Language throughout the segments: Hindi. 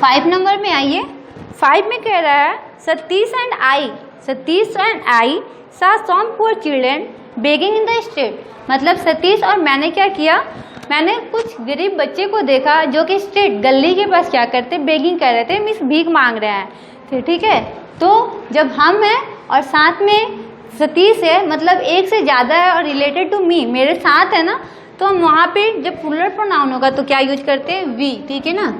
5 नंबर में आइए। 5 में कह रहा है Satish and I saw some poor children begging in the street। मतलब सतीश और मैंने क्या किया, मैंने कुछ गरीब बच्चे को देखा जो कि स्ट्रीट गली के पास क्या करते, बेगिंग कर रहे थे, मीन्स भीख मांग रहे हैं। फिर ठीक है, तो जब हम हैं और साथ में सतीश है, मतलब एक से ज़्यादा है और रिलेटेड टू मी, मेरे साथ है ना, तो हम वहाँ पे जब प्लूरल प्रोनाउन होगा तो क्या यूज करते हैं, वी। ठीक है ना,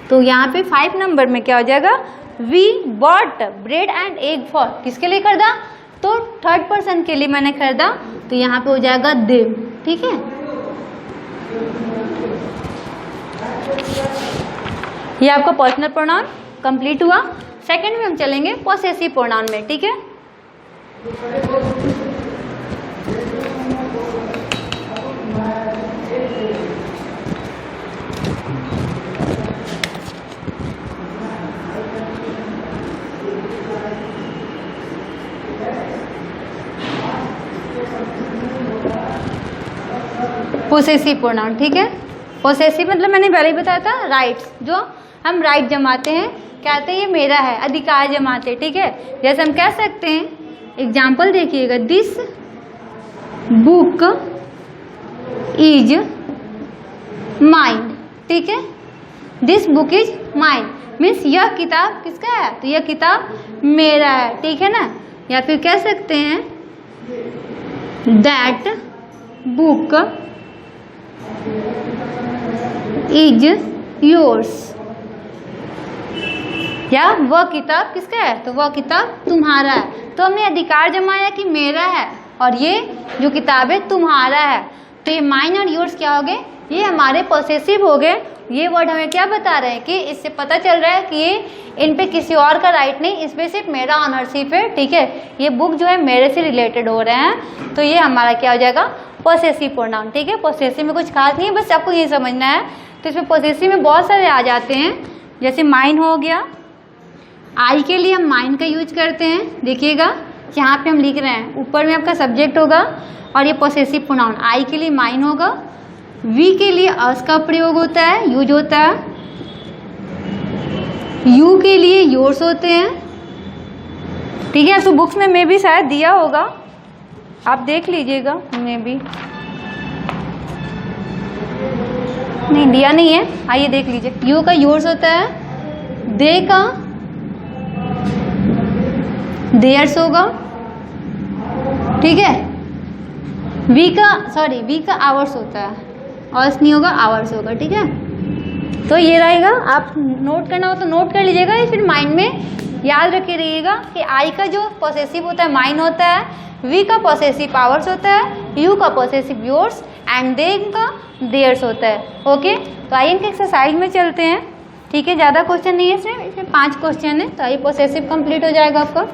तो यहाँ पे 5 नंबर में क्या हो जाएगा, we bought bread and egg for, किसके लिए खरीदा, तो थर्ड पर्सन के लिए मैंने खरीदा, तो यहाँ पे हो जाएगा दे। ठीक है, ये आपका पर्सनल प्रोनाउन कंप्लीट हुआ। सेकंड में हम चलेंगे पोसेसिव प्रोनाउन में। ठीक है, पोसेसिव प्रोनाउन। ठीक है, पोसेसिव मतलब मैंने पहले ही बताया था, राइट्स, जो हम राइट जमाते हैं, कहते हैं ये मेरा है, अधिकार जमाते हैं। ठीक है, जैसे हम कह सकते हैं, एग्जाम्पल देखिएगा, दिस बुक इज माइन। ठीक है, this book is mine means यह किताब किसका है, तो यह किताब मेरा है। ठीक है ना, या फिर कह सकते हैं दैट बुक इज योर्स, या वह किताब किसका है, तो वह किताब तुम्हारा है। तो हमने अधिकार जमाया कि मेरा है और ये जो किताब है तुम्हारा है, तो ये माइन और योर्स क्या हो गए, ये हमारे पोसेसिव हो गए। ये वर्ड हमें क्या बता रहे हैं कि इससे पता चल रहा है कि ये इन पे किसी और का राइट नहीं, इस पे सिर्फ मेरा ऑनरशिप है। ठीक है, ये बुक जो है मेरे से रिलेटेड हो रहे हैं, तो ये हमारा क्या हो जाएगा, पोसेसिव प्रोनाउन। ठीक है, पोसेसिव में कुछ खास नहीं है, बस आपको ये समझना है। तो इसमें पोसेसिव में बहुत सारे आ जाते हैं, जैसे माइन हो गया, आई के लिए हम माइन का यूज करते हैं। देखिएगा यहाँ पे हम लिख रहे हैं, ऊपर में आपका सब्जेक्ट होगा और ये पोसेसिव प्रोनाउन, आई के लिए माइन होगा। वी के लिए अस का प्रयोग होता है, यूज होता है। यू के लिए योर्स होते हैं। ठीक है, तो बुक्स में मैं भी शायद दिया होगा, आप देख लीजिएगा, मैं भी नहीं दिया नहीं है, आइए देख लीजिए। यू का योर्स होता है, दे का देयर्स होगा। ठीक है, वी का आवर्स होता है, आवर्स नहीं होगा, आवर्स होगा। ठीक है, तो ये रहेगा, आप नोट करना हो तो नोट कर लीजिएगा, या फिर माइंड में याद रखे रहिएगा कि आई का जो पोसेसिव होता है माइन होता है, वी का पोसेसिव आवर्स होता है, यू का पोसेसिव योर्स एंड दे का देयर्स होता है। ओके, तो आइए इनके एक्सरसाइज में चलते हैं। ठीक है, ज़्यादा क्वेश्चन नहीं है इसमें 5 क्वेश्चन है, तो आइए पोसेसिव कंप्लीट हो जाएगा आपका।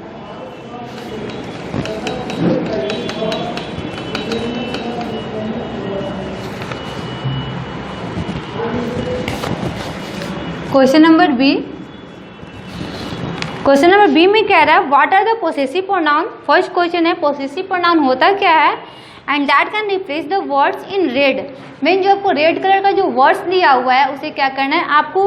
Question number B. Question number B में कह रहा है what are the possessive pronoun. First question है पोसेसिव प्रोनाउन होता क्या है, and that can replace the words in red. Mean जो आपको रेड कलर का जो वर्ड्स दिया हुआ है उसे क्या करना है, आपको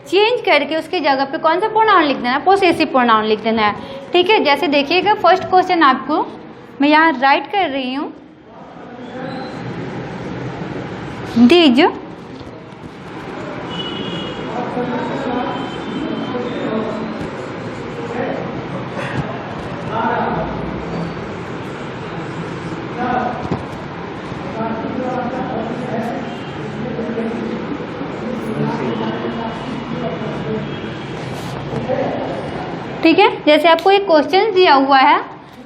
चेंज करके उसके जगह पे कौन सा प्रोनाउन लिख देना है, पोसेसिव प्रोनाउन लिख देना है। ठीक है, जैसे देखिएगा फर्स्ट क्वेश्चन आपको मैं यहाँ राइट कर रही हूँ, दीज ठीक है, जैसे आपको एक क्वेश्चन दिया हुआ है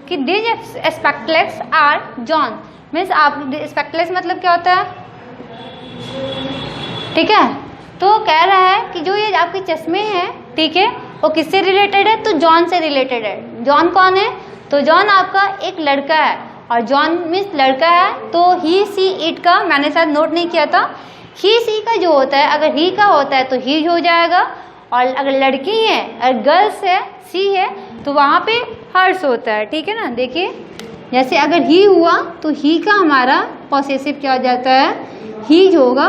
कि दिज स्पेक्टलेक्स आर जॉन, मीन्स आप स्पेक्टलेक्स मतलब क्या होता है। ठीक है, तो कह रहा है कि जो ये आपके चश्मे हैं, ठीक है, वो किससे रिलेटेड है, तो जॉन से रिलेटेड है। जॉन कौन है, तो जॉन आपका एक लड़का है, और जॉन मीन्स लड़का है, तो ही सी इट का मैंने शायद नोट नहीं किया था, ही सी का जो होता है, अगर ही का होता है तो ही हो जाएगा, और अगर लड़की है, अगर गर्ल्स है, सी है, तो वहाँ पे हर्स होता है। ठीक है ना, देखिए जैसे अगर ही हुआ तो ही का हमारा पॉसेसिव क्या हो जाता है, हीज होगा,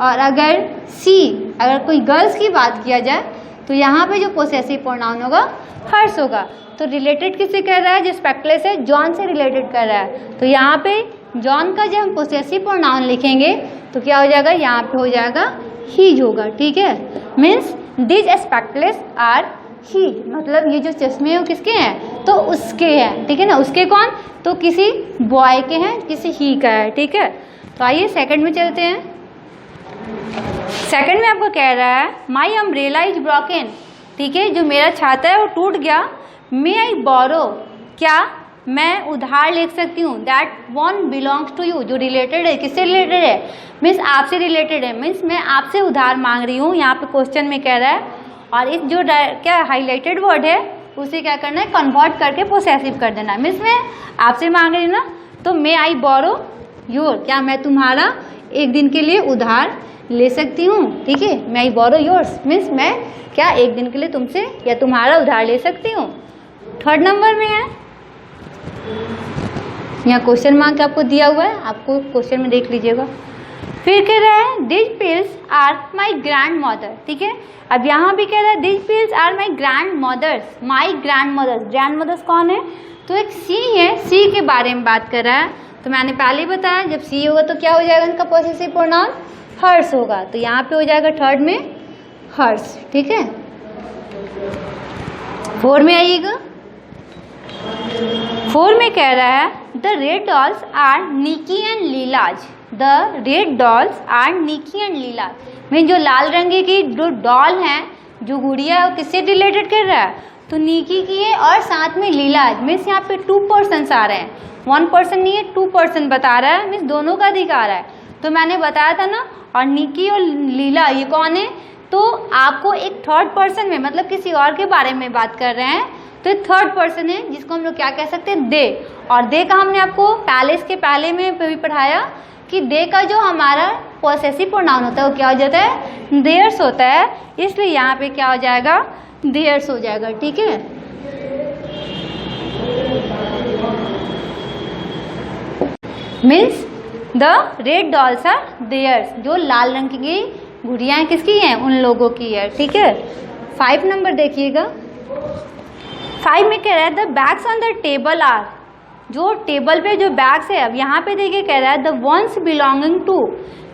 और अगर सी, अगर कोई गर्ल्स की बात किया जाए तो यहाँ पे जो पोसेसिव प्रोनाउन होगा हर्ष होगा। तो रिलेटेड किससे कर रहा है, जो स्पेक्युलस है जॉन से रिलेटेड कर रहा है। तो यहाँ पे जॉन का जब हम पोसेसिव प्रोनाउन लिखेंगे तो क्या हो जाएगा, यहाँ पे हो जाएगा हीज होगा। ठीक है, मीन्स दिस स्पेक्युलस आर ही, मतलब ये जो चश्मे हैं वो किसके हैं, तो उसके हैं। ठीक है ना, उसके कौन, तो किसी बॉय के हैं, किसी ही का है। ठीक है, तो आइए सेकंड में चलते हैं। सेकंड में आपको कह रहा है माई अम्ब्रेला इज ब्रोकन। ठीक है, जो मेरा छाता है वो टूट गया। मे आई बोरो, क्या मैं उधार ले सकती हूँ। That one belongs to you, जो रिलेटेड है, किससे रिलेटेड है, मीन्स आपसे रिलेटेड है, मीन्स मैं आपसे उधार मांग रही हूँ, यहाँ पे क्वेश्चन में कह रहा है। और इस जो क्या हाईलाइटेड वर्ड है उसे क्या करना है, कन्वर्ट करके पोसेसिव कर देना है। मीन्स मैं आपसे मांग रही हूँ ना, तो मे आई बोरो योर, क्या मैं तुम्हारा एक दिन के लिए उधार ले सकती हूँ। ठीक है, मे आई बोरो योर्स, मीन्स मैं क्या एक दिन के लिए तुमसे या तुम्हारा उधार ले सकती हूँ। थर्ड नंबर में है, यहाँ क्वेश्चन मार्क आपको दिया हुआ है, आपको क्वेश्चन में देख लीजिएगा। फिर कह रहा है this pills are my grandmother. ठीक है, अब यहाँ भी कह रहा है this pills are my grandmother's. My grandmother's, grandmother's कौन है, तो एक सी है, सी के बारे में बात कर रहा है। तो मैंने पहले ही बताया जब सी होगा तो क्या हो जाएगा, उनका पोसेसिव प्रोनाउन हर्ष होगा। तो यहाँ पे हो जाएगा थर्ड में हर्ष। ठीक है, फोर में आइएगा। फोर में कह रहा है the red dolls are Nikki and Leela's. The red dolls are Nikki and Leela's, mean जो लाल रंग की जो डॉल हैं, जो गुड़िया है, वो किससे रिलेटेड कर रहा है, तो निकी की है और साथ में लीलाज। मीन्स यहाँ पे 2 पर्सन्स आ रहे हैं, 1 पर्सन नहीं है, 2 पर्सन बता रहा है, मीन्स दोनों का अधिकार है। तो मैंने बताया था ना, और निकी और लीला ये कौन है, तो आपको एक थर्ड पर्सन में, मतलब किसी और के बारे में बात कर रहे हैं, तो थर्ड पर्सन है जिसको हम लोग क्या कह सकते हैं, दे। और दे का हमने आपको पहले इसके पहले में भी पढ़ाया कि दे का जो हमारा पोसेसिव प्रोनाउन होता है वो क्या हो जाता है, देयर्स होता है। इसलिए यहाँ पे क्या हो जाएगा, देयर्स हो जाएगा। ठीक है, means the red dolls are theirs, जो लाल रंग की गुड़ियाँ किसकी हैं, उन लोगों की है। ठीक है, 5 नंबर देखिएगा। 5 में कह रहा है the bags on the table are, जो टेबल पे जो बैग्स है, अब यहाँ पे देखिए कह रहा है द वंस बिलोंगिंग टू,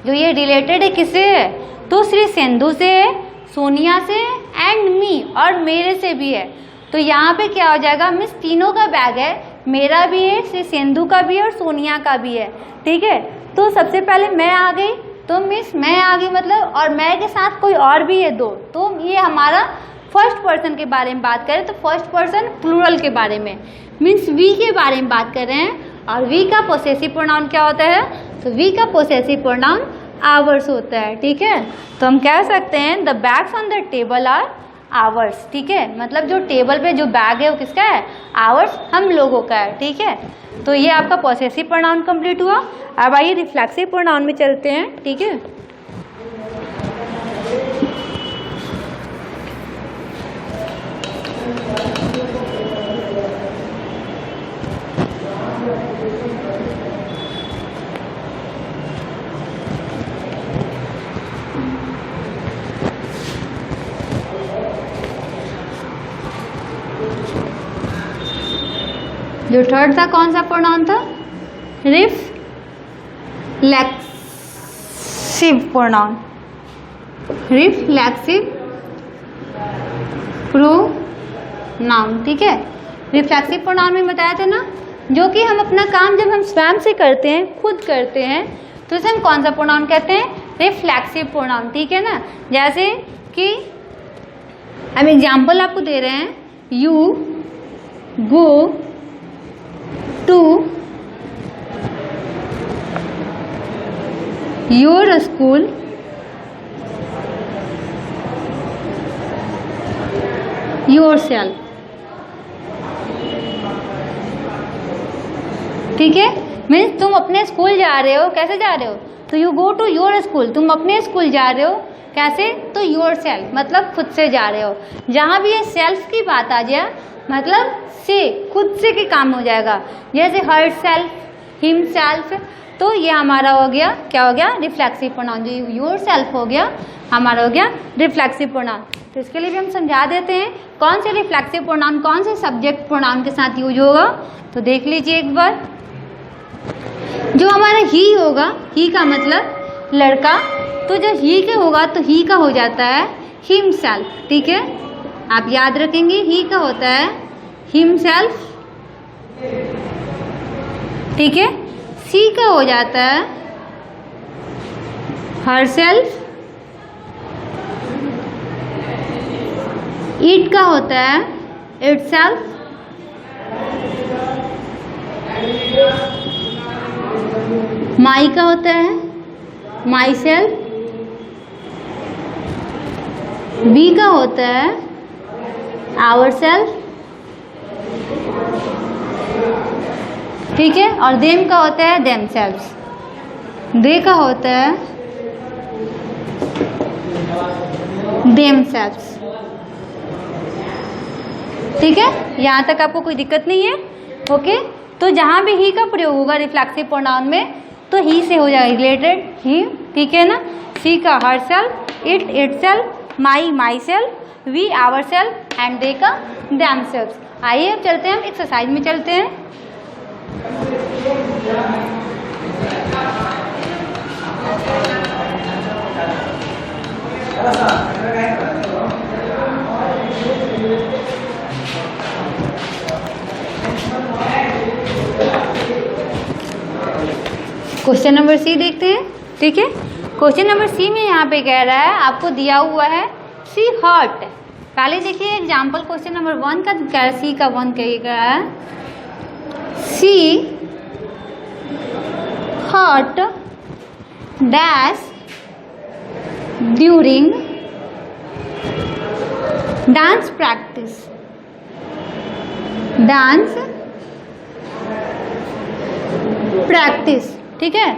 जो ये रिलेटेड है किससे है, तो श्री सिंधु से है, सोनिया से, एंड मी, और मेरे से भी है। तो यहाँ पे क्या हो जाएगा, मिस तीनों का बैग है, मेरा भी है, श्री सिंधु का भी है और सोनिया का भी है। ठीक है, तो सबसे पहले मैं आ गई, तो मिस मैं आ गई मतलब, और मैं के साथ कोई और भी है 2, तो ये हमारा फर्स्ट पर्सन के बारे में बात करें तो फर्स्ट पर्सन प्लूरल के बारे में, मीन्स वी के बारे में बात कर रहे हैं। और वी का पोसेसिव प्रोनाउन क्या होता है, तो वी का पोसेसिव प्रोनाउन आवर्स होता है। ठीक है, तो हम कह सकते हैं the bags on the table are ours. ठीक है, मतलब जो टेबल पे जो बैग है वो किसका है, आवर्स, हम लोगों का है। ठीक है, तो ये आपका पोसेसिव प्रोनाउन कंप्लीट हुआ। अब आइए रिफ्लेक्सिव प्रोनाउन में चलते हैं। ठीक है, जो थर्ड था कौन सा प्रोनाउन था, रिफ्लेक्सिव प्रोनाउन, रिफ्लेक्सिव प्रोनाउन। ठीक है, रिफ्लेक्सिव प्रोनाउन में बताया था ना, जो कि हम अपना काम जब हम स्वयं से करते हैं, खुद करते हैं, तो इसे हम कौन सा प्रोनाउन कहते हैं, रिफ्लेक्सिव प्रोनाउन। ठीक है ना, जैसे कि हम एग्जाम्पल आपको दे रहे हैं, you go to your school yourself. ठीक है, मीन्स तुम अपने स्कूल जा रहे हो, कैसे जा रहे हो, तो you go to your school, तुम अपने स्कूल जा रहे हो, कैसे, तो योरसेल्फ, मतलब खुद से जा रहे हो। जहाँ भी ये सेल्फ की बात आ जाए, मतलब से, खुद से के काम हो जाएगा, जैसे हर सेल्फ, हिम सेल्फ, तो ये हमारा हो गया, क्या हो गया, रिफ्लेक्सिव प्रोनाउन। जो योर सेल्फ हो गया हमारा हो गया रिफ्लेक्सिव प्रोनाउन। तो इसके लिए भी हम समझा देते हैं कौन से रिफ्लेक्सिव प्रोनाउन कौन से सब्जेक्ट प्रोनाउन के साथ यूज होगा। तो देख लीजिए एक बार, जो हमारा ही होगा, ही का मतलब लड़का, तो जब ही का होगा तो ही का हो जाता है हिमसेल्फ। ठीक है, आप याद रखेंगे ही का होता है हिमसेल्फ। ठीक है, सी का हो जाता है हरसेल्फ। इट का होता है इटसेल्फ। माई का होता है माई सेल्फ। वी का होता है आवर सेल्फ। ठीक है, और देम का होता है देम सेल्व्स। दे का होता है देम सेल्व्स। ठीक है, यहाँ तक आपको कोई दिक्कत नहीं है। ओके, तो जहाँ भी ही का प्रयोग होगा रिफ्लेक्सिव प्रोनाउन में तो ही से हो जाएगा रिलेटेड ही। ठीक है ना, सी का herself, it itself, my myself, we ourself and they का देम सेल्व्स। आइए अब चलते हैं, हम एक्सरसाइज में चलते हैं। क्वेश्चन नंबर सी देखते हैं। ठीक है, क्वेश्चन नंबर सी में यहाँ पे कह रहा है, आपको दिया हुआ है सी हर्ट। पहले देखिए एग्जाम्पल क्वेश्चन नंबर 1 का कह रहा है, सी का 1 कह रहा है she hurt dash during dance practice. Dance practice. ठीक है,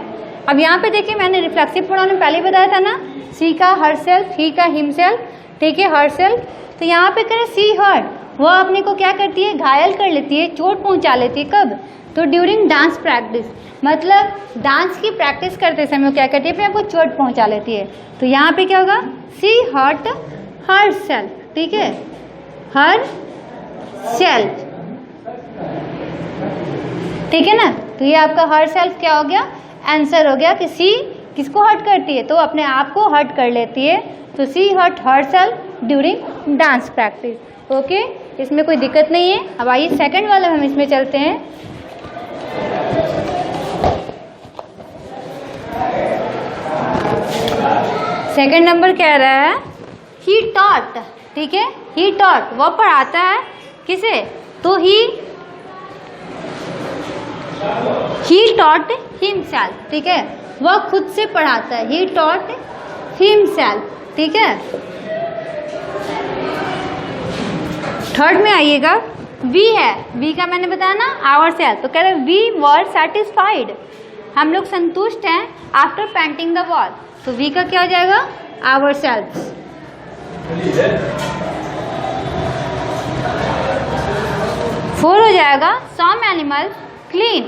अब यहाँ पे देखिए मैंने रिफ्लेक्सिव प्रोनाउन में पहले बताया था ना, सी का हर सेल्फ, ही का हिमसेल्फ। ठीक है, हर सेल्फ। तो यहाँ पे करें सी हर, वो अपने को क्या करती है, घायल कर लेती है, चोट पहुँचा लेती है। कब? तो ड्यूरिंग डांस प्रैक्टिस, मतलब डांस की प्रैक्टिस करते समय वो क्या करती है, अपने आपको चोट पहुँचा लेती है। तो यहाँ पे क्या होगा, सी हर्ट हर सेल्फ। ठीक है, हर सेल्फ। ठीक है ना, तो ये आपका हर सेल्फ क्या हो गया, आंसर हो गया कि सी किसको हर्ट करती है, तो अपने आप को हर्ट कर लेती है। तो she hurt herself during dance practice. Okay, इसमें कोई दिक्कत नहीं है। अब आइए सेकंड वाला हम इसमें चलते हैं। सेकंड नंबर कह रहा है ही टॉट। ठीक है, ही टॉट, वह पढ़ाता है किसे, तो ही टॉट हिमसेल्फ। ठीक है, वह खुद से पढ़ाता है, ही टॉट हिमसेल्फ। ठीक है, थर्ड में आइएगा, वी है, वी का मैंने बताया ना आवर सेल्फ। तो कह रहे वी वर सेटिस्फाइड, हम लोग संतुष्ट हैं आफ्टर पेंटिंग द वॉल। तो वी का क्या हो जाएगा, आवर सेल्फ। फोर हो जाएगा, सम एनिमल क्लीन,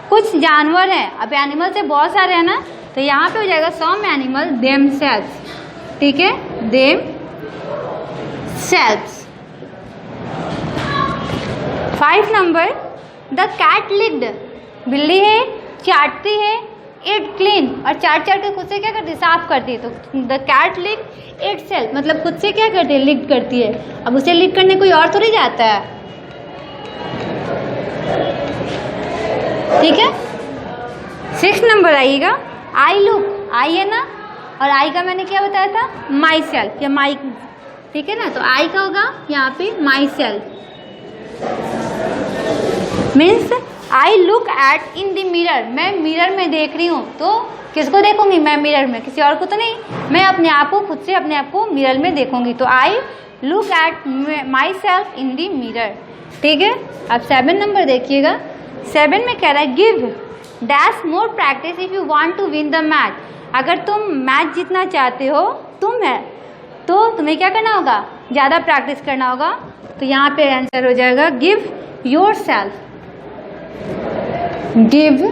कुछ जानवर हैं। अब एनिमल से बहुत सारे हैं ना, तो यहाँ पे हो जाएगा सम एनिमल देम सेल्व्स। ठीक है, देम सेल्व्स। 5 नंबर, द कैट लिक्ड, बिल्ली है, चाटती है, इट क्लीन, और चाट के खुद से क्या करती है, साफ करती है। तो the cat licked itself, मतलब खुद से क्या करती है, लिक्ड करती है। अब उसे लिक्ड करने कोई और थोड़ी जाता है। ठीक है, 6 नंबर आइएगा, आई लुक, आई है ना, और आई का मैंने क्या बताया था, माई सेल्फ या माई। ठीक है ना, तो आई का होगा यहाँ पे my self. Means I look at in the mirror, मैं मिरर में देख रही हूँ। तो किसको देखूंगी मैं मिरर में, किसी और को तो नहीं, मैं अपने आप को खुद से अपने आप को मिरर में देखूंगी। तो I look at my self in the mirror. ठीक है, अब 7 नंबर देखिएगा। 7 में कह रहा है give dash more practice if you want to win the match. अगर तुम मैच जीतना चाहते हो, तुम है तो तुम्हें क्या करना होगा, ज़्यादा प्रैक्टिस करना होगा। तो यहाँ पे आंसर हो जाएगा give your self. Give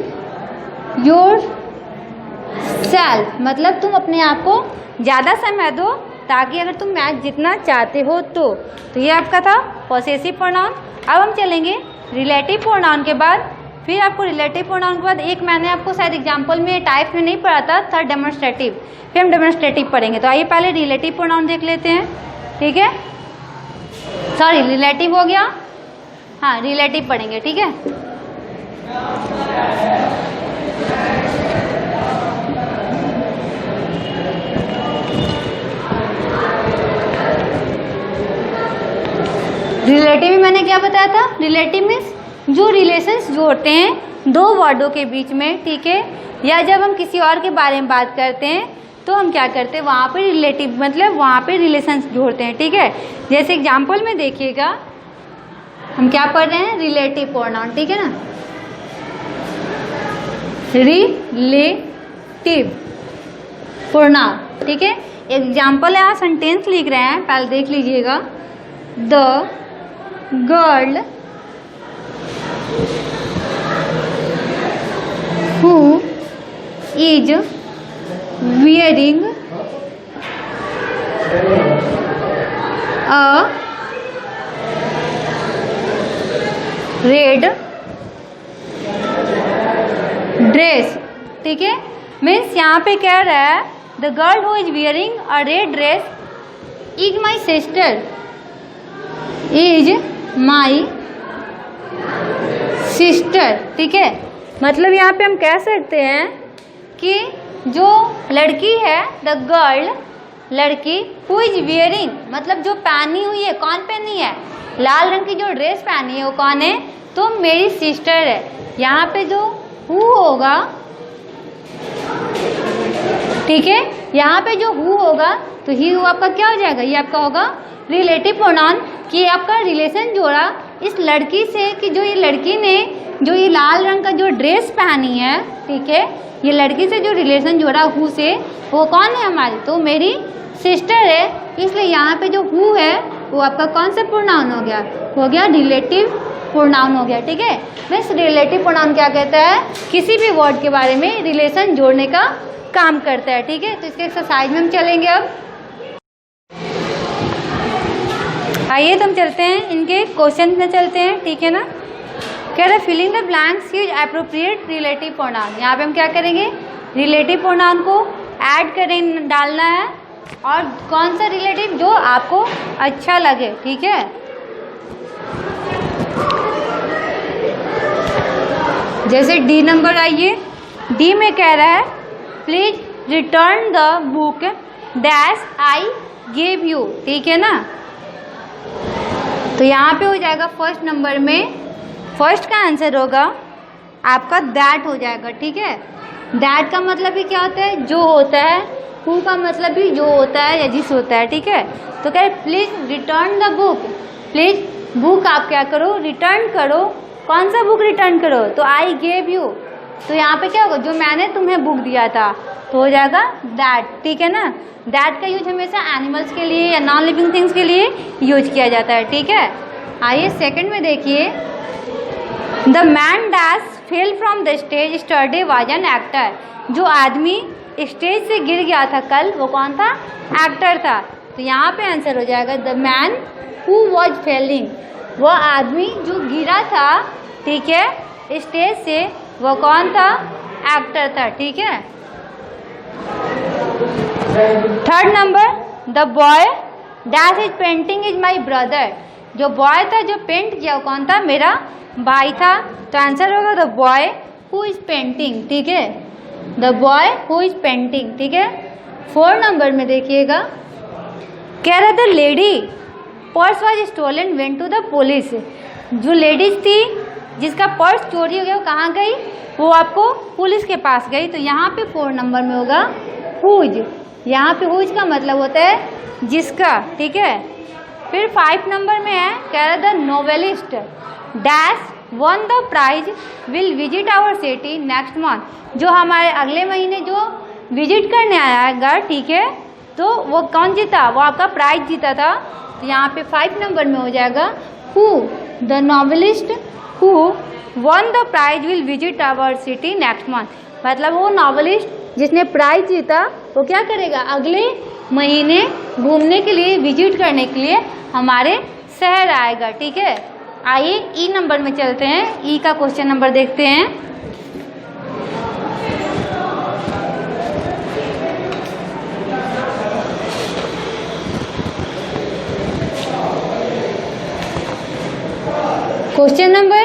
your self मतलब तुम अपने आप को ज़्यादा समय दो ताकि अगर तुम मैच जीतना चाहते हो तो ये आपका था पॉसेसिव प्रोनाउन। अब हम चलेंगे रिलेटिव प्रोनाउन के बाद। फिर आपको रिलेटिव प्रोनाउन के बाद एक मैंने आपको शायद एग्जाम्पल में टाइप में नहीं पढ़ा था डेमोन्स्ट्रेटिव, फिर हम डेमोन्स्ट्रेटिव पढ़ेंगे। तो आइए पहले रिलेटिव प्रोनाउन देख लेते हैं, ठीक है। सॉरी, रिलेटिव हो गया, हाँ रिलेटिव पढ़ेंगे, ठीक है। रिलेटिव में मैंने क्या बताया था, रिलेटिव मीन्स जो रिलेशंस जोड़ते हैं दो वर्डों के बीच में, ठीक है। या जब हम किसी और के बारे में बात करते हैं तो हम क्या करते हैं, वहाँ पे रिलेटिव मतलब वहाँ पे रिलेशंस जोड़ते हैं, ठीक है। जैसे एग्जाम्पल में देखिएगा, हम क्या पढ़ रहे हैं, रिलेटिव प्रोनाउन, ठीक है ना। रिलेटिव प्रोनाउन, ठीक है। एग्जाम्पल यहाँ सेंटेंस लिख रहे हैं, पहले देख लीजिएगा। The girl who is wearing a red dress, ठीक है। मीन्स यहाँ पे कह रहा है the girl who is wearing a red dress is my sister, is my sister, ठीक है। मतलब यहाँ पे हम कह सकते हैं कि जो लड़की है, द गर्ल लड़की, हु इज वियरिंग मतलब जो पहनी हुई है, कौन पहनी है, लाल रंग की जो ड्रेस पहनी है वो कौन है, तो मेरी सिस्टर है। यहाँ पे जो हु होगा, ठीक है, यहाँ पे जो हु होगा तो ही आपका क्या हो जाएगा, ये आपका होगा रिलेटिव प्रोनाउन, कि आपका रिलेशन जोड़ा इस लड़की से कि जो ये लड़की ने जो ये लाल रंग का जो ड्रेस पहनी है, ठीक है, ये लड़की से जो रिलेशन जोड़ा हु से, वो कौन है हमारी, तो मेरी सिस्टर है। इसलिए यहाँ पे जो हु है वो आपका कौन सा प्रोनाउन हो गया रिलेटिव प्रोनाउन हो गया, ठीक है। मीन्स रिलेटिव प्रोनाउन क्या कहता है, किसी भी वर्ड के बारे में रिलेशन जोड़ने का काम करता है, ठीक है। तो इसके एक्सरसाइज में हम चलेंगे। अब आइए तो हम चलते हैं इनके क्वेश्चन में चलते हैं, ठीक है ना। कह रहे filling the blanks use appropriate relative pronoun. यहाँ पे हम क्या करेंगे, रिलेटिव प्रोनाउन को ऐड करें डालना है, और कौन सा रिलेटिव जो आपको अच्छा लगे, ठीक है। जैसे डी नंबर, आइए डी में कह रहा है please return the book dash I gave you, ठीक है ना। तो यहाँ पे हो जाएगा फर्स्ट नंबर में, फर्स्ट का आंसर होगा आपका दैट हो जाएगा, ठीक है। दैट का मतलब भी क्या होता है, जो होता है। हु का मतलब भी जो होता है या जिस होता है, ठीक है। तो क्या please return the book, please book आप क्या करो, रिटर्न करो। कौन सा बुक रिटर्न करो, तो आई गेव यू, तो यहाँ पे क्या होगा, जो मैंने तुम्हें बुक दिया था, तो हो जाएगा दैट, ठीक है ना। दैट का यूज हमेशा एनिमल्स के लिए या नॉन लिविंग थिंग्स के लिए यूज किया जाता है, ठीक है। आइए सेकंड में देखिए, the man dash fell from the stage yesterday was an actor. जो आदमी स्टेज से गिर गया था कल, वो कौन था, एक्टर था। तो यहाँ पे आंसर हो जाएगा the man who was failing, वो आदमी जो गिरा था, ठीक है, स्टेज से, वो कौन था, एक्टर था, ठीक है। Third number, the boy dash is painting is my brother. जो बॉय था जो पेंट किया वो कौन था, मेरा भाई था। तो आंसर होगा the boy who is painting, ठीक है, the boy who is painting, ठीक है। फोर्थ नंबर में देखिएगा, कह रहा था lady purse was stolen went to the police. जो लेडीज थी जिसका पर्स चोरी हो गया वो कहाँ गई, वो आपको पुलिस के पास गई। तो यहाँ पे 4 नंबर में होगा हुज। यहाँ पे हुज का मतलब होता है जिसका, ठीक है। फिर 5 नंबर में है, कह रहा the novelist dash won the prize will visit our city next month. जो हमारे अगले महीने जो विजिट करने आएगा, ठीक है, तो वो कौन जीता, वो आपका प्राइज जीता था। तो यहाँ पे 5 नंबर में हो जाएगा who the novelist who won the prize will visit our city next month. मतलब वो नॉवेलिस्ट जिसने प्राइज जीता वो क्या करेगा, अगले महीने घूमने के लिए, विजिट करने के लिए हमारे शहर आएगा। ठीक है, आइए ई नंबर में चलते हैं। ई का क्वेश्चन नंबर देखते हैं। क्वेश्चन नंबर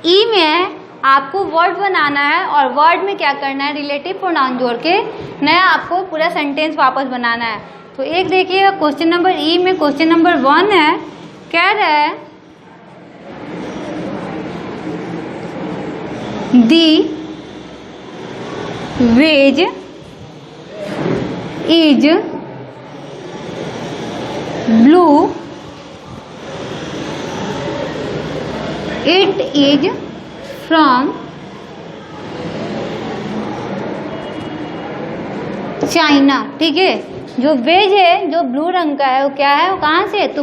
ई में है, आपको वर्ड बनाना है और वर्ड में क्या करना है, रिलेटिव प्रोनाउन जोड़ के नया आपको पूरा सेंटेंस वापस बनाना है। तो एक देखिएगा क्वेश्चन नंबर ई में क्वेश्चन नंबर 1 है, कह रहा है the vase is blue, it is from China. ठीक है, जो वेज है, जो ब्लू रंग का है, वो क्या है, वो कहाँ से है, तो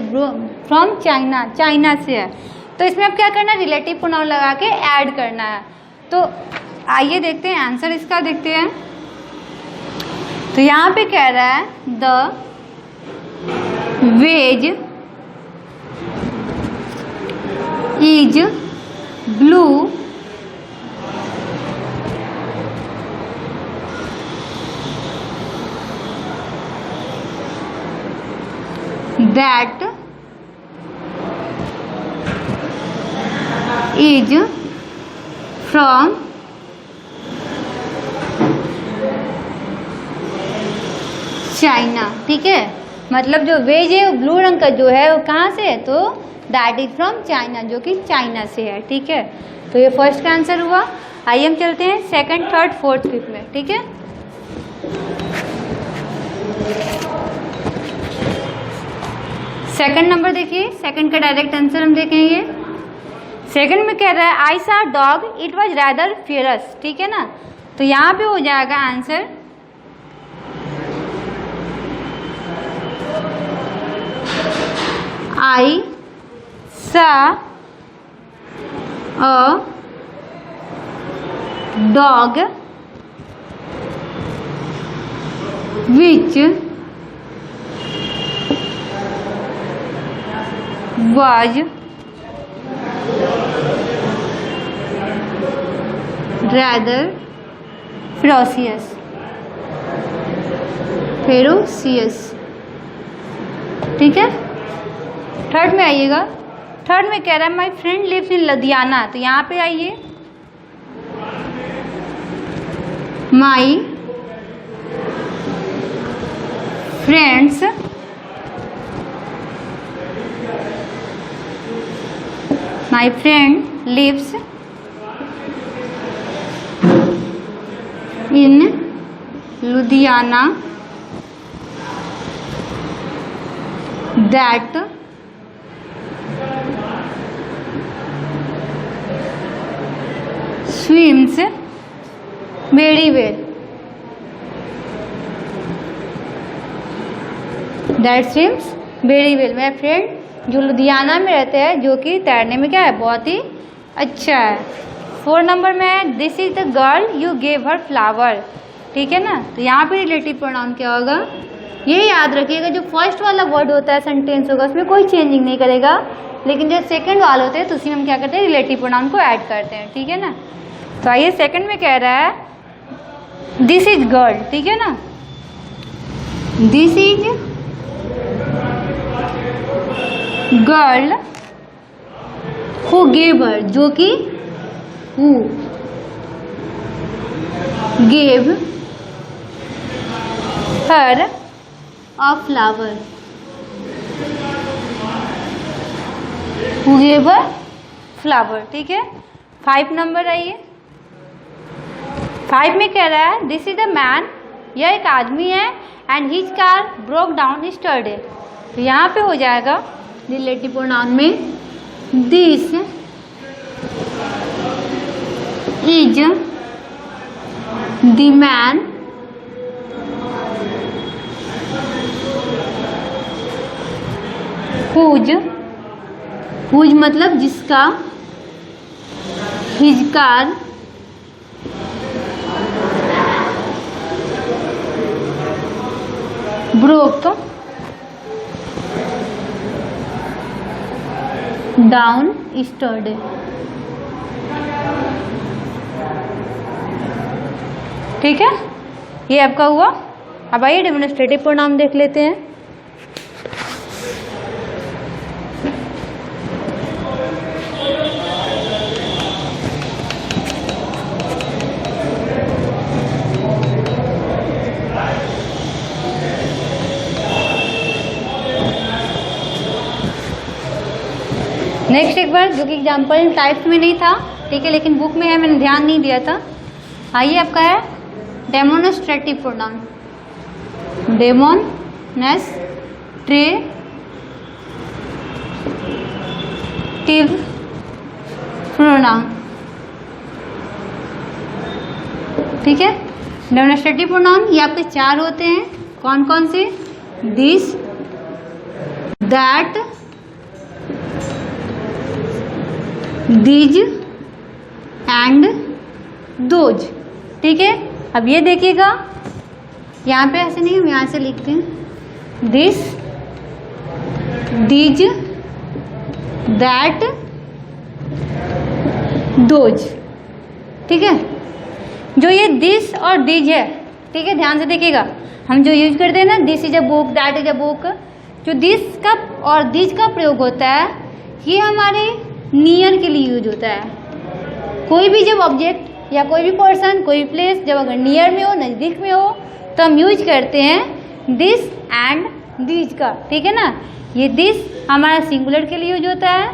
फ्रॉम चाइना, चाइना से है। तो इसमें अब क्या करना है, रिलेटिव प्रोनाउन लगा के ऐड करना है। तो आइए देखते हैं आंसर इसका, देखते हैं। तो यहाँ पे कह रहा है the ways is blue that is from China. ठीक है, मतलब जो वेज है वो ब्लू रंग का जो है वो कहाँ से है, तो दैट इज फ्रॉम चाइना, जो कि चाइना से है। ठीक है, तो ये फर्स्ट का आंसर हुआ। आइए हम चलते हैं सेकंड, थर्ड, फोर्थ, फिफ्थ में। ठीक है, सेकंड नंबर देखिए, सेकंड का डायरेक्ट आंसर हम देखेंगे। सेकंड में कह रहा है आई सा dog it was rather fierce. ठीक है ना, तो यहाँ पे हो जाएगा आंसर आई सा a dog which was rather ferocious। ठीक है, थर्ड में आइएगा। थर्ड में कह रहा है my friend lives in Ludhiana. तो यहाँ पे आइए, my friends my friend lives in Ludhiana that swims very well। that swims very well। my friend जो लुधियाना में रहते हैं, जो कि तैरने में क्या है, बहुत ही अच्छा है। 4 नंबर में है this is the girl you gave her flower. ठीक है ना, तो यहाँ पे रिलेटिव प्रोनाउन क्या होगा, ये याद रखिएगा, जो फर्स्ट वाला वर्ड होता है सेंटेंस होगा उसमें कोई चेंजिंग नहीं करेगा, लेकिन जो सेकंड वाले होते हैं तो उसी में हम क्या करते हैं, रिलेटिव प्रोनाउन को ऐड करते हैं। ठीक है ना, तो आइए सेकंड में कह रहा है दिस इज गर्ल। ठीक है ना, this is girl who gave her, जो कि who gave her a flower, who gave her flower. ठीक है, 5 नंबर आइए। 5 में कह रहा है दिस इज अ मैन, यह एक आदमी है, and his car broke down yesterday. तो यहाँ पे हो जाएगा रिलेटिव प्रोनाउन में this is the man whose मतलब जिसका, his car broke down yesterday. ठीक है, ये आपका हुआ। अब आइए डेमोन्स्ट्रेटिव प्रोनाउन देख लेते हैं। नेक्स्ट एक बार, जो कि एग्जाम्पल टाइप्स में नहीं था, ठीक है, लेकिन बुक में है, मैंने ध्यान नहीं दिया था। आइए आपका है डेमोन्स्ट्रेटिव प्रोनाउन। Demonstrative pronoun. ठीक है, डेमोन्स्ट्रेटिव प्रोनाउन ये आपके 4 होते हैं। कौन कौन से? This, that, these and those. ठीक है, अब ये देखिएगा, यहाँ पे ऐसे नहीं, हम यहाँ से लिखते हैं दिस, दीज, दैट, दोज। ठीक है, जो ये दिस और दीज है, ठीक है, ध्यान से देखिएगा, हम जो यूज करते हैं ना, this is a book, that is a book, जो दिस का और दीज का प्रयोग होता है, ये हमारे नियर के लिए यूज होता है। कोई भी जब ऑब्जेक्ट या कोई भी पर्सन, कोई प्लेस जब अगर नियर में हो, नज़दीक में हो, तो हम यूज करते हैं दिस एंड दीज का। ठीक है ना, ये दिस हमारा सिंगुलर के लिए यूज होता है,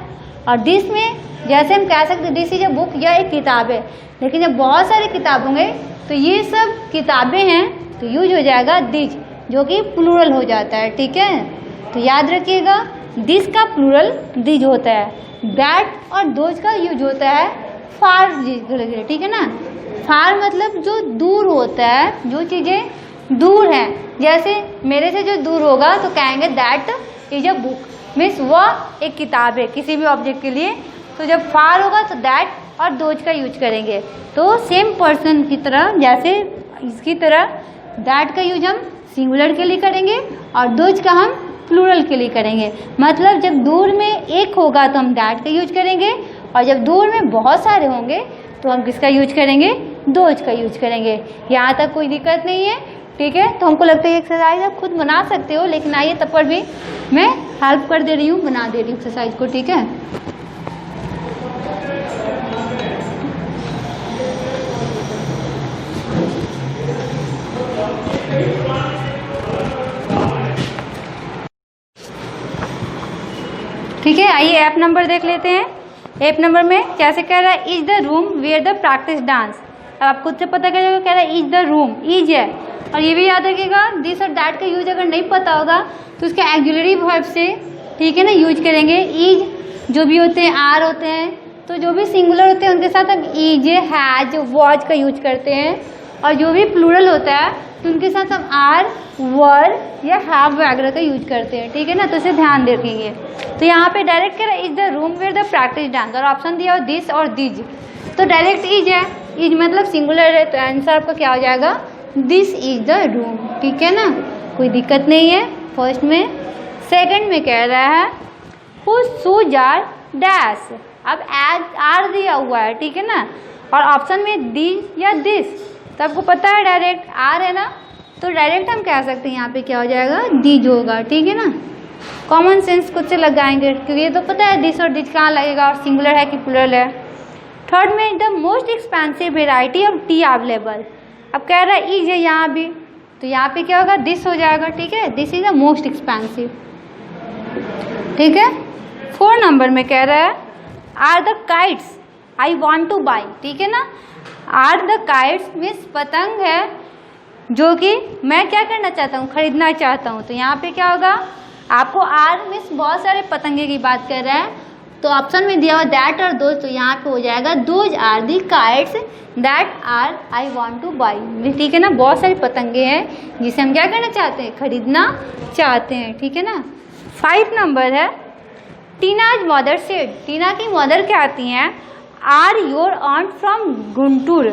और दिस में जैसे हम कह सकते हैं दिस इज अ बुक, या एक किताब है, लेकिन जब बहुत सारे किताब होंगे तो ये सब किताबें हैं, तो यूज हो जाएगा दिज, जो कि प्लूरल हो जाता है। ठीक है, तो याद रखिएगा, दिस का प्लूरल दिज होता है, दैट और दोज का यूज होता है फार वगैरह। ठीक है ना, फार मतलब जो दूर होता है, जो चीज़ें दूर हैं, जैसे मेरे से जो दूर होगा तो कहेंगे that is a book, means वह एक किताब है किसी भी ऑब्जेक्ट के लिए। तो जब फार होगा तो दैट और दोज का यूज करेंगे। तो सेम पर्सन की तरह, जैसे इसकी तरह दैट का यूज हम सिंगुलर के लिए करेंगे और दोज का हम प्लूरल के लिए करेंगे। मतलब जब दूर में एक होगा तो हम दैट का यूज करेंगे, और जब दूर में बहुत सारे होंगे तो हम किसका यूज करेंगे? दोज का यूज करेंगे। यहाँ तक कोई दिक्कत नहीं है। ठीक है, तो हमको लगता है एक्सरसाइज आप खुद बना सकते हो, लेकिन आइए तब पर भी मैं हेल्प कर दे रही हूँ, बना दे रही हूँ एक्सरसाइज को। ठीक है, ठीक है, आइए ऐप नंबर देख लेते हैं। ऐप नंबर में कैसे कह रहा है, is the room where the practice dance. अब आप खुद से पता करिएगा, कह रहा है इज द रूम, इज है, और ये भी याद रखिएगा दिस और दैट का यूज अगर नहीं पता होगा तो उसके एक्जुलरी वर्ब से, ठीक है ना, यूज करेंगे। इज जो भी होते हैं, आर होते हैं, तो जो भी सिंगुलर होते हैं उनके साथ हम इज, हैज, वॉज का यूज करते हैं, और जो भी प्लूरल होता है तो उनके साथ हम आर, वर या हैव वगैरह का यूज करते हैं। ठीक है ना, तो इसे ध्यान रखेंगे। तो यहाँ पे डायरेक्ट कह रहा है is the room where the practice dance, और ऑप्शन दिया हो दिस और दिज, तो डायरेक्ट इज है, इज मतलब सिंगुलर है, तो आंसर आपका क्या हो जाएगा? This is the room. ठीक है ना, कोई दिक्कत नहीं है फर्स्ट में। सेकंड में कह रहा है हुज शूज आर डैश, अब एज आर दिया हुआ है, ठीक है ना, और ऑप्शन में दिस या दिस, तो आपको पता है डायरेक्ट आर है ना, तो डायरेक्ट हम कह सकते हैं यहाँ पे क्या हो जाएगा? दिज होगा। ठीक है ना, कॉमन सेंस खुद से लगाएंगे, क्योंकि ये तो पता है दिस और दिज कहाँ लगेगा, और सिंगुलर है कि प्लूरल है। थर्ड में the most expensive variety of T available, अब कह रहा है इज है यहाँ भी, तो यहाँ पे क्या होगा? दिस हो जाएगा। ठीक है, this is the most expensive. ठीक है, 4 नंबर में कह रहा है are the kites I want to buy, ठीक है ना, आर द काइट्स मीन्स पतंग है जो कि मैं क्या करना चाहता हूँ? खरीदना चाहता हूँ। तो यहाँ पे क्या होगा? आपको आर मीन्स बहुत सारे पतंगे की बात कर रहा है, तो ऑप्शन में दिया हुआ दैट और दोज, तो यहाँ पे हो जाएगा those are the kites that are I want to buy. ठीक है ना, बहुत सारे पतंगे हैं जिसे हम क्या करना चाहते हैं? खरीदना चाहते हैं। ठीक है ना, 5 नंबर है टीनाज मदर सेड, टीना की मदर कहती हैं are your aunt from Guntur,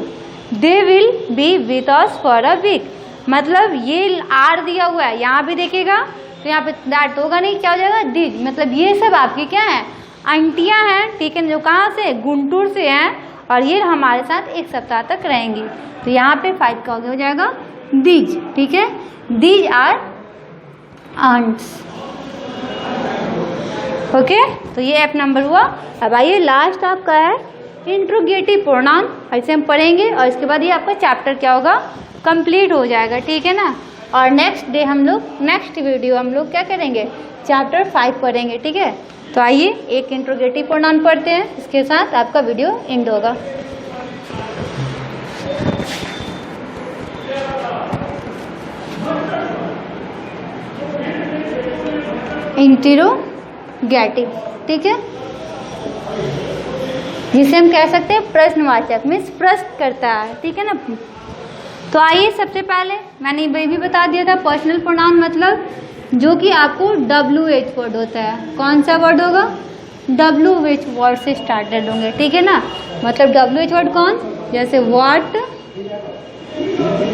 they will be with us for a week. मतलब ये आर दिया हुआ है, यहाँ भी देखिएगा तो यहाँ पे दैट होगा नहीं, क्या हो जाएगा? डिज, मतलब ये सब आपकी क्या है? आंटियां हैं, ठीक है, जो कहाँ से, गुंटूर से हैं, और ये हमारे साथ 1 सप्ताह तक रहेंगी। तो यहाँ पे 5 का हो जाएगा दीज, ठीक है, दीज आर आंट्स। ओके, तो ये F नंबर हुआ। अब आइए लास्ट आपका है इंट्रोगेटिव प्रोनाउन, ऐसे हम पढ़ेंगे और इसके बाद ये आपका चैप्टर क्या होगा, कंप्लीट हो जाएगा, ठीक है ना। और नेक्स्ट डे हम लोग, नेक्स्ट वीडियो हम लोग क्या करेंगे, चैप्टर 5 पढ़ेंगे, ठीक है। तो आइए एक इंट्रोगेटिव प्रोनाउन पढ़ते हैं, इसके साथ आपका वीडियो एंड होगा। इंट्रोगेटिव, ठीक है, जिसे हम कह सकते हैं प्रश्नवाचक, मीन्स प्रश्न करता है, ठीक है ना। तो आइए सबसे पहले मैंने ये भी बता दिया था, पर्सनल प्रोनाउन मतलब जो कि आपको WH वर्ड होता है। कौन सा वर्ड होगा, WH वर्ड से स्टार्टेड होंगे, ठीक है ना। मतलब WH वर्ड कौन, जैसे व्हाट,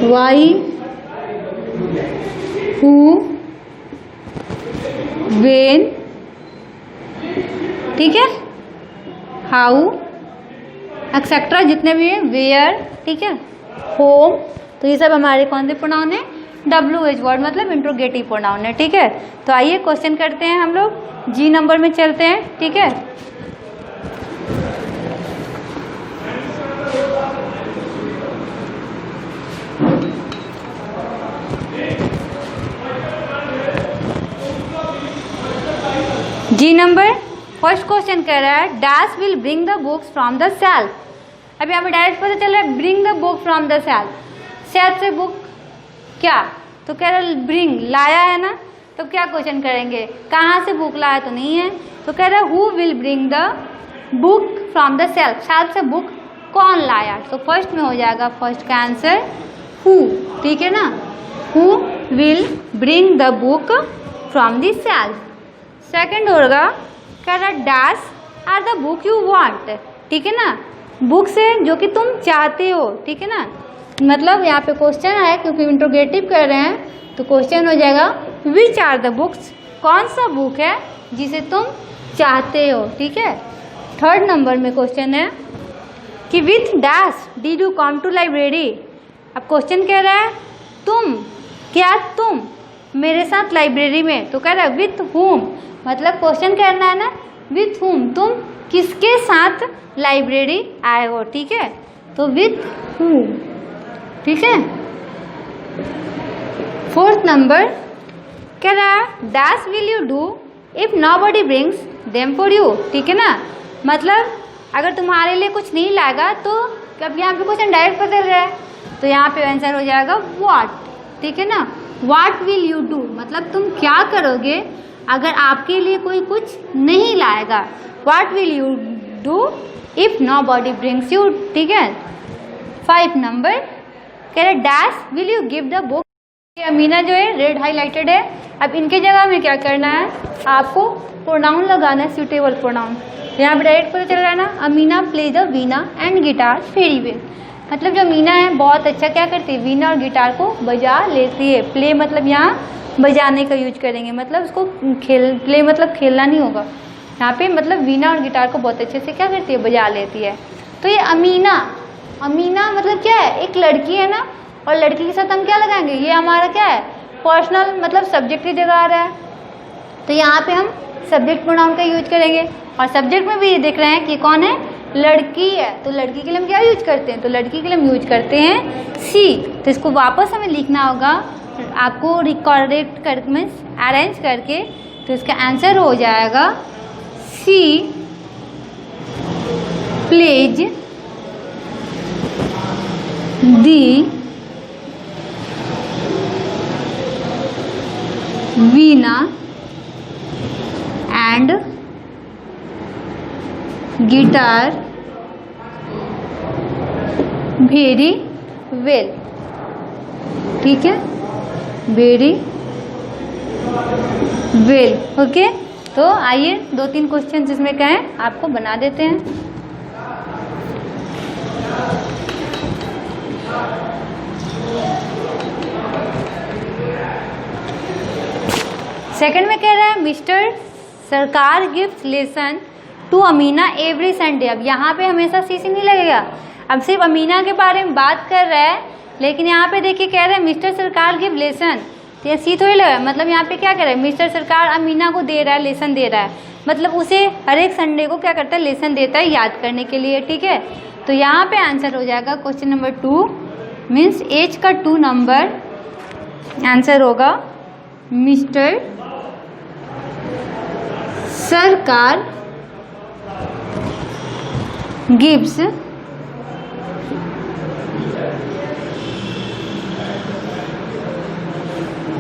वाई, हु, व्हेन, ठीक है, हाउ एक्सेट्रा, जितने भी हैं, वेयर, ठीक है, होम। तो ये सब हमारे कौन से प्रोनाउन है, WH वर्ड मतलब इंट्रोगेटिव प्रोनाउन है, ठीक है। तो आइए क्वेश्चन करते हैं हम लोग, G नंबर में चलते हैं, ठीक है। G नंबर फर्स्ट क्वेश्चन कह रहा है dash will bring the books from the self. अभी हमें डायरेक्ट पता चल रहा है bring the book from the self, self से बुक क्या, तो कह रहा है ब्रिंग, लाया है ना, तो क्या क्वेश्चन करेंगे, कहाँ से बुक लाया, तो नहीं है, तो कह रहा है who will bring the book from the self, self से बुक कौन लाया। तो फर्स्ट में हो जाएगा, फर्स्ट का आंसर हु, ठीक है ना, who will bring the book from the shelf. Second होगा, कह रहा dash are the book you want, ठीक है ना, बुक से जो कि तुम चाहते हो, ठीक है ना। मतलब यहाँ पे क्वेश्चन है क्योंकि इंट्रोगेटिव कर रहे हैं, तो क्वेश्चन हो जाएगा विच आर द बुक्स, कौन सा बुक है जिसे तुम चाहते हो, ठीक है। थर्ड नंबर में क्वेश्चन है कि with dash did you come to library. अब क्वेश्चन कह रहा है तुम, क्या तुम मेरे साथ लाइब्रेरी में, तो कह रहा है विथ हुम, मतलब क्वेश्चन करना है ना विथ हुम, तुम किसके साथ लाइब्रेरी आए हो, ठीक है, तो विथ हुम, ठीक है। फोर्थ नंबर कह रहा है dash will you do if nobody brings them for you, ठीक है ना, मतलब अगर तुम्हारे लिए कुछ नहीं लाएगा तो, अब यहाँ पे क्वेश्चन डायरेक्ट पता चल रहा है, तो यहाँ पे आंसर हो जाएगा व्हाट, ठीक है ना। व्हाट विल यू डू मतलब तुम क्या करोगे अगर आपके लिए कोई कुछ नहीं लाएगा, what will you do if nobody brings you, ठीक है। 5 नंबर कह रहे dash will you give the book. Amina जो है रेड हाईलाइटेड है, अब इनके जगह में क्या करना है, आपको प्रोनाउन लगाना है, सूटेबल प्रोनाउन। यहाँ पे डायरेक्ट पता चल रहा है ना, Amina play the Veena and guitar very well, मतलब जो मीना है बहुत अच्छा क्या करती है, वीणा और गिटार को बजा लेती है। प्ले मतलब यहाँ बजाने का यूज करेंगे, मतलब उसको प्ले मतलब खेलना नहीं होगा यहाँ पे, मतलब वीणा और गिटार को बहुत अच्छे से क्या करती है, बजा लेती है। तो ये अमीना, अमीना मतलब क्या है, एक लड़की है ना, और लड़की के साथ हम क्या लगाएंगे, ये हमारा क्या है, पर्सनल मतलब सब्जेक्ट की जगह आ रहा है, तो यहाँ पे हम सब्जेक्ट प्रोनाउन का यूज करेंगे। और सब्जेक्ट में भी ये देख रहे हैं कि कौन है, लड़की है, तो लड़की के लिए हम क्या यूज करते हैं, तो लड़की के लिए हम यूज करते हैं सी। तो इसको वापस हमें लिखना होगा आपको, रिकॉर्डेट कर मीन्स अरेंज करके, तो इसका आंसर हो जाएगा she plays the veena and guitar very well, ठीक है, वेरी वेल, ओके। तो आइए 2-3 क्वेश्चन जिसमें कहें आपको बना देते हैं। सेकंड में कह रहा है mister Sarkar gives lesson to Amina every Sunday. अब यहाँ पे हमेशा सी नहीं लगेगा, अब सिर्फ अमीना के बारे में बात कर रहा है, लेकिन यहाँ पे देखिए कह रहा है मिस्टर सरकार गिव लेसन, तो ये सी थोड़ी लगा, मतलब यहाँ पे क्या कर रहा है, मिस्टर सरकार अमीना को दे रहा है, लेसन दे रहा है, मतलब उसे हर एक संडे को क्या करता है, लेसन देता है याद करने के लिए। ठीक है, तो यहाँ पे आंसर हो जाएगा क्वेश्चन नंबर 2 मीन्स एज का 2 नंबर, आंसर होगा mister Sarkar gives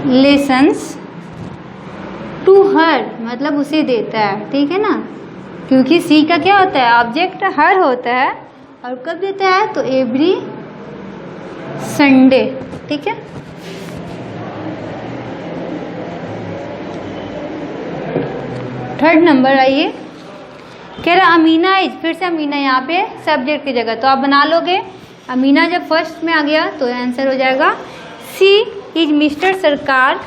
lessons to her, मतलब उसे देता है। ठीक है ना, क्योंकि सी का क्या होता है, ऑब्जेक्ट हर होता है, और कब देता है, तो एवरी संडे। ठीक है, थर्ड नंबर आइए, कह रहा अमीना इज, फिर से अमीना यहाँ पे सब्जेक्ट की जगह, तो आप बना लोगे अमीना जब फर्स्ट में आ गया तो आंसर हो जाएगा सी इज मिस्टर सरकार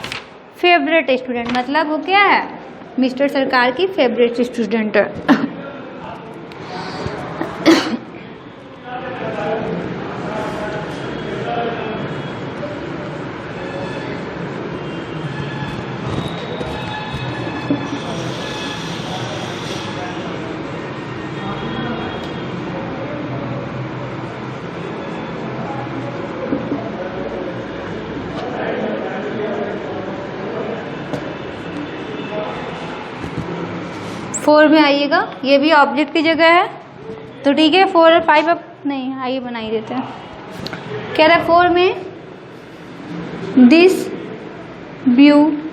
फेवरेट स्टूडेंट, मतलब वो क्या है, मिस्टर सरकार की फेवरेट स्टूडेंट है। फोर में आइएगा, ये भी ऑब्जेक्ट की जगह है, तो ठीक है 4 और 5 अब नहीं, आइए बना ही देते हैं। कह रहा है 4 में this beautiful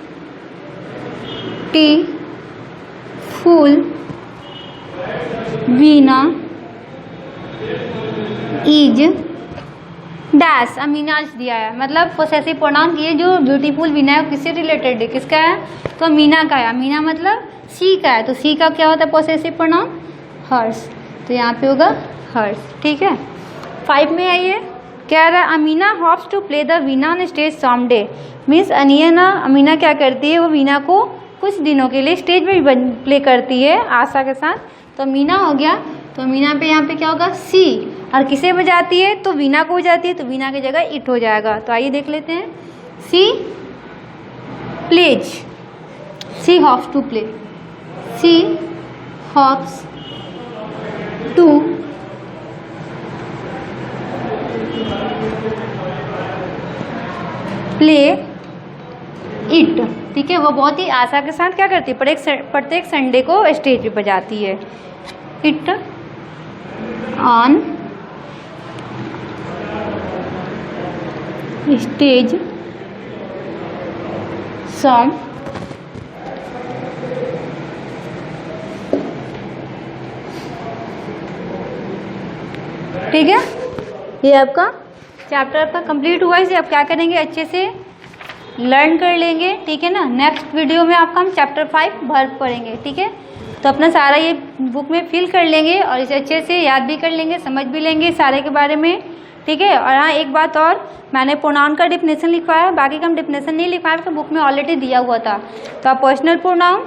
Veena is dash, Amina दिया है, मतलब पोसेसिव प्रोनाउन की, जो ब्यूटीफुल वीना है किससे रिलेटेड है, किसका है, तो अमीना का है, अमीना मतलब सी का है, तो सी का क्या होता है पोसेसिव प्रोनाउन, हर्स, तो यहाँ पे होगा हर्स। ठीक है, 5 में आइए, कह रहा है Amina hopes to play the veena on stage someday, means Amina क्या करती है, वो वीना को कुछ दिनों के लिए स्टेज पे भी प्ले करती है आशा के साथ, तो अमीना हो गया, तो अमीना पे यहाँ पे क्या होगा सी, और किसे बजाती है, तो वीना को बजाती है, तो वीना की जगह इट हो जाएगा। तो आइए देख लेते हैं, she plays, she hopes to play, she hopes to play it. ठीक है, वो बहुत ही आशा के साथ क्या करती है, प्रत्येक संडे को स्टेज पे बजाती है, इट ऑन स्टेज सम ठीक है, ये आपका चैप्टर आपका कंप्लीट हुआ। इसे आप क्या करेंगे, अच्छे से लर्न कर लेंगे। ठीक है ना, नेक्स्ट वीडियो में आपका हम चैप्टर 5 भर पढ़ेंगे। ठीक है, तो अपना सारा ये बुक में फिल कर लेंगे और इसे अच्छे से याद भी कर लेंगे, समझ भी लेंगे सारे के बारे में। ठीक है, और हाँ एक बात और, मैंने प्रोनाउन का डिफिनेशन लिखवाया, बाकी का हम डिफिनेशन नहीं लिखवाया, तो बुक में ऑलरेडी दिया हुआ था। तो आप पर्सनल प्रोनाउन,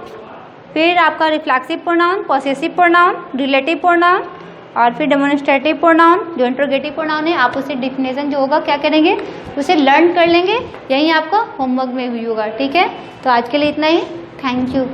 फिर आपका reflexive pronoun, possessive pronoun, relative pronoun और फिर डेमोन्स्ट्रेटिव प्रोनाउन, जो इंट्रोगेटिव प्रोनाउन है, आप उसे डिफिनेशन जो होगा क्या करेंगे, उसे लर्न कर लेंगे। यही आपका होमवर्क में भी होगा। ठीक है, तो आज के लिए इतना ही, थैंक यू।